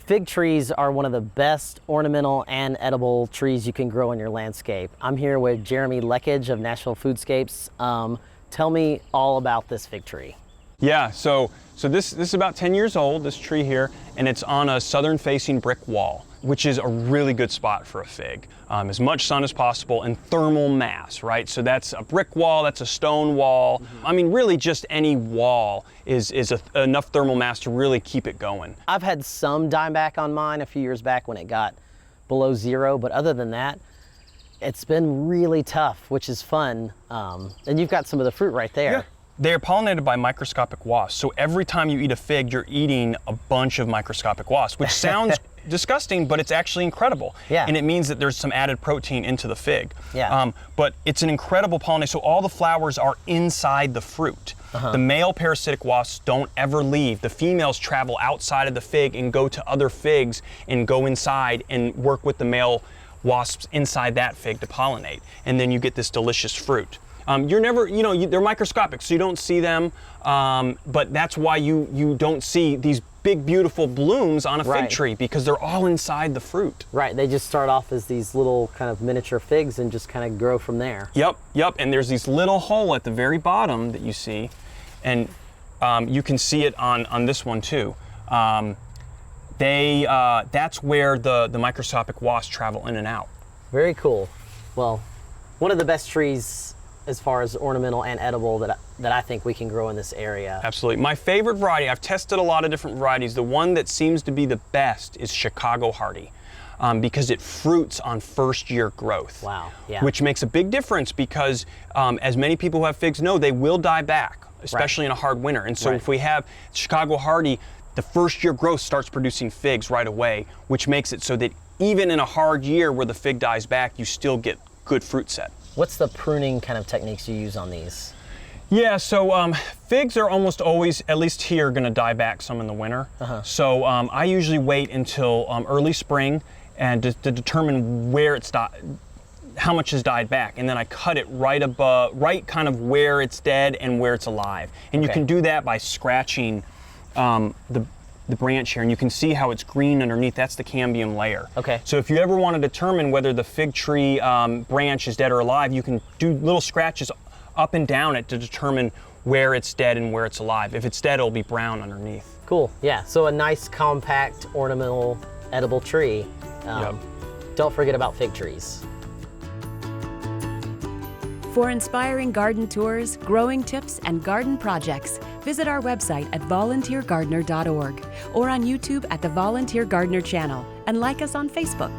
Fig trees are one of the best ornamental and edible trees you can grow in your landscape. I'm here with Jeremy Leckage of Nashville Foodscapes. Tell me all about this fig tree. Yeah, so this is about 10 years old, this tree here, and it's on a southern facing brick wall, which is a really good spot for a fig. As much sun as possible and thermal mass, right? So that's a brick wall, that's a stone wall. I mean, really just any wall is enough thermal mass to really keep it going. I've had some dieback on mine a few years back when it got below zero, but other than that, it's been really tough, which is fun. And you've got some of the fruit right there. Yeah. They're pollinated by microscopic wasps. So every time you eat a fig, you're eating a bunch of microscopic wasps, which sounds disgusting, but it's actually incredible. Yeah. And it means that there's some added protein into the fig. Yeah. But it's an incredible pollination. So all the flowers are inside the fruit. The male parasitic wasps don't ever leave. The females travel outside of the fig and go to other figs and go inside and work with the male wasps inside that fig to pollinate. And then you get this delicious fruit. You're never, they're microscopic, so you don't see them, but that's why you don't see these big, beautiful blooms on a fig tree, because they're all inside the fruit. Right, they just start off as these little kind of miniature figs and just kind of grow from there. Yep, and there's these little hole at the very bottom that you see, and you can see it on this one too. That's where the microscopic wasps travel in and out. Very cool. Well, one of the best trees as far as ornamental and edible that I think we can grow in this area. Absolutely. My favorite variety, I've tested a lot of different varieties. The one that seems to be the best is Chicago Hardy, because it fruits on first year growth. Wow, yeah. Which makes a big difference because as many people who have figs know, they will die back, especially in a hard winter. And so if we have Chicago Hardy, the first year growth starts producing figs right away, which makes it so that even in a hard year where the fig dies back, you still get good fruit set. What's the pruning kind of techniques you use on these? Yeah, so figs are almost always, at least here, going to die back some in the winter. So I usually wait until early spring and to determine where it's how much has died back, and then I cut it right kind of where it's dead and where it's alive. And you can do that by scratching the branch here, and you can see how it's green underneath. That's the cambium layer. Okay. So if you ever want to determine whether the fig tree branch is dead or alive, you can do little scratches up and down it to determine where it's dead and where it's alive. If it's dead, it'll be brown underneath. Cool, yeah. So a nice, compact, ornamental, edible tree. Don't forget about fig trees. For inspiring garden tours, growing tips, and garden projects, visit our website at volunteergardener.org or on YouTube at the Volunteer Gardener channel, and like us on Facebook.